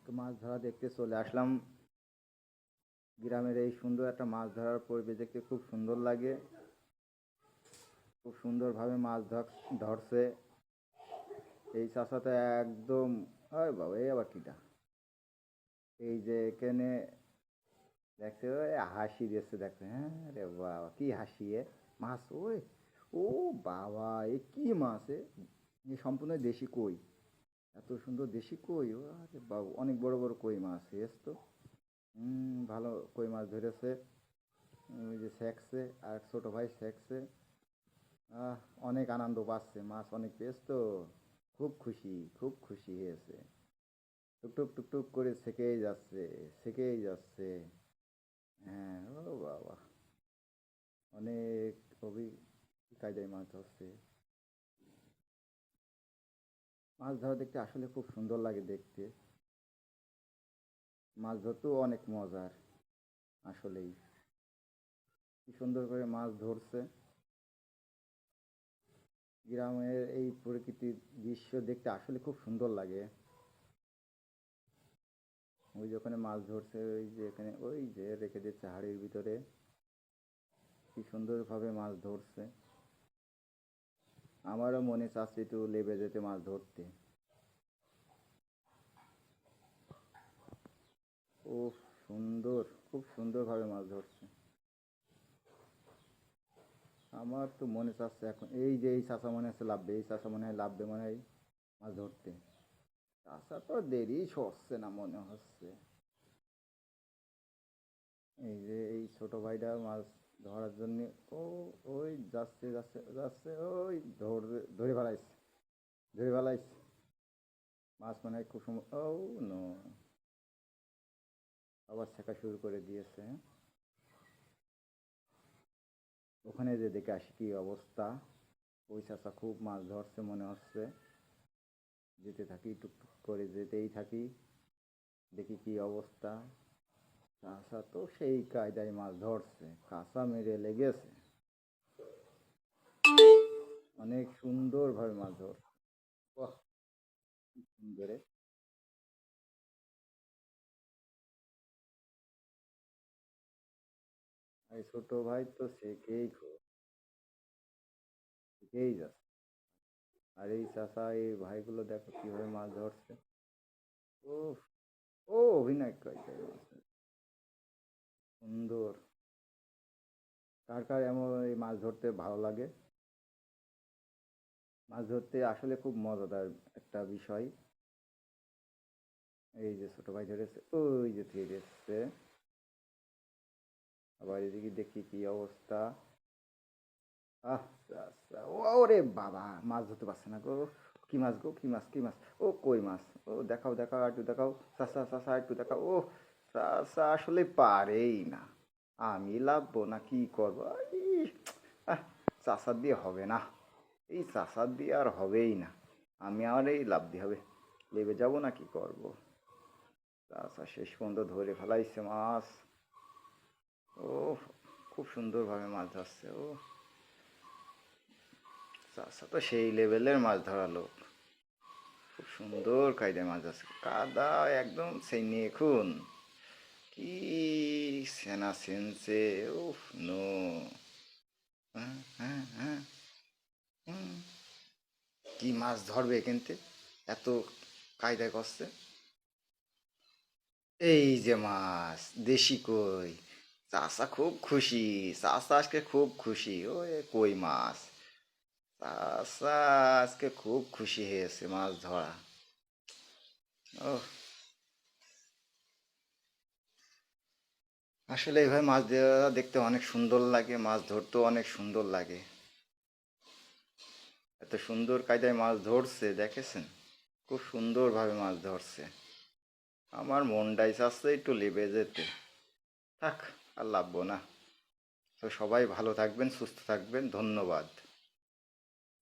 তো মাছ ধরা দেখতে চলে আসলাম। গ্রামের এই সুন্দর একটা মাছ ধরার পরিবেশ দেখতে খুব সুন্দর লাগে। খুব সুন্দরভাবে মাছ ধরছে এই চাষাটা একদম। হয় বাবা, এই আবার কিটা? এই যে এখানে দেখছে, ওই হাসি দিচ্ছে, দেখছে। হ্যাঁ রে বাবা, কি হাসি! মাছ ওই, ও বাবা, এ কি মাছ! এ সম্পূর্ণ দেশি কই। এত সুন্দর দেশি কই! ও আরে বাবু, অনেক বড় বড় কই মাছ এস তো। ভালো কই মাছ ধরেছে। ওই যে শেখছে, আর ছোট ভাই শেখছে। আহ, অনেক আনন্দ পাচ্ছে, মাছ অনেক পেয়েছে তো। খুব খুশি, খুব খুশি হয়েছে। টুকটুক টুকটুক করে শেখেই যাচ্ছে, শেখেই যাচ্ছে। হ্যাঁ, ও বাবা, অনেক কায়দায় মাছ ধরছে। মাছ ধরা দেখতে আসলে খুব সুন্দর লাগে দেখতে। মাছ ধরতেও অনেক মজার। আসলেই কি সুন্দর করে মাছ ধরছে। গ্রামের এই প্রকৃতির দৃশ্য দেখতে আসলে খুব সুন্দর লাগে। ওই যে ওখানে মাছ ধরছে, ওই যে এখানে ওই যে রেখে দিচ্ছে হাড়ির ভিতরে। কি সুন্দরভাবে মাছ ধরছে। আমারও মনে চাচ্ছে একটু লেবে যেতে মাছ ধরতে। ও সুন্দর, খুব সুন্দরভাবে মাছ ধরছে। আমার তো মনে চাচ্ছে এখন, এই যে এই চাষা মনে হচ্ছে লাভবে, এই চাষা মনে হয় লাভবে, মনে হয় মাছ ধরতে। চাষা তো দেরি সরছে না মনে হচ্ছে। এই যে এই ছোট ভাইটা মাছ ধরার জন্য, ও ওই যাচ্ছে যাচ্ছে যাচ্ছে, ওই ধরে ফেলাইছে, ধরে ফেলাইছে। মাছ মনে হয় খুব সময়, ও নো, আবার শেখা শুরু করে দিয়েছে। ওখানে যে দেখে আসি কি অবস্থা। ওই চাষা খুব মাছ ধরছে মনে হচ্ছে। যেতে থাকি, টুকটুক করে যেতেই থাকি, দেখি কি অবস্থা। চাষা তো সেই কায়দায় মাছ ধরছে, কাঁচা মেরে লেগেছে। অনেক সুন্দরভাবে মাছ ধরছে। বাহ, কি সুন্দর! এই ছোট ভাই তো শিখেই যাচ্ছে। আর এই চাষা, এই ভাইগুলো দেখো কিভাবে মাছ ধরছে। ও, ও অভিনয় কায়দায় মাছ সুন্দর। কার কার এমন এই মাছ ধরতে ভালো লাগে? মাছ ধরতে আসলে খুব মজাদার একটা বিষয়। এই যে ছোট ভাই ধরেছে, ওই যে ধরে এসছে। আবার এদিকে দেখি কি অবস্থা। আচ্ছা আচ্ছা, ওরে বাবা, মাছ ধরতে পারছে না গো। কি মাছ গো, কি মাছ, কি মাছ? ও কই মাছ। ও দেখাও দেখাও, একটু দেখাও। চাষা চাষা একটু দেখাও। ও চাষা আসলে পারেই না। আমি লাভবো না কি করবো? আহ, চাষার দিয়ে হবে না। এই চাষার দিয়ে আর হবেই না। আমি আর এই লাভ দিয়ে হবে, লেবে যাবো না, কি করবো? চাষা শেষ পর্যন্ত ধরে ফেলাইছে মাছ। ও, খুব সুন্দরভাবে মাছ ধরছে ও। চাষা তো সেই লেভেলের মাছ ধরা লোক। খুব সুন্দর কায়দায় মাছ ধরছে, কাদা একদম সেই নিখুন। কি সেনা সেনসে! উফ নো! হ্যাঁ হ্যাঁ হ্যাঁ। হুম, কি মাছ ধরবে কিন্তু, এত কায়দায় করছে। এই যে মাছ, দেশি কই। চাষা খুব খুশি, চাষা আজকে খুব খুশি। ওই কই মাছ, চাষা আজকে খুব খুশি হয়েছে মাছ ধরা। ও, আসলে এইভাবে মাছ ধরা দেখতে অনেক সুন্দর লাগে, মাছ ধরতেও অনেক সুন্দর লাগে। এত সুন্দর কায়দায় মাছ ধরছে দেখেছেন, খুব সুন্দরভাবে মাছ ধরছে। আমার মনটাই চাচ্ছে একটু লেবে যেতে। থাক, আর লাভবো না। তো সবাই ভালো থাকবেন, সুস্থ থাকবেন, ধন্যবাদ।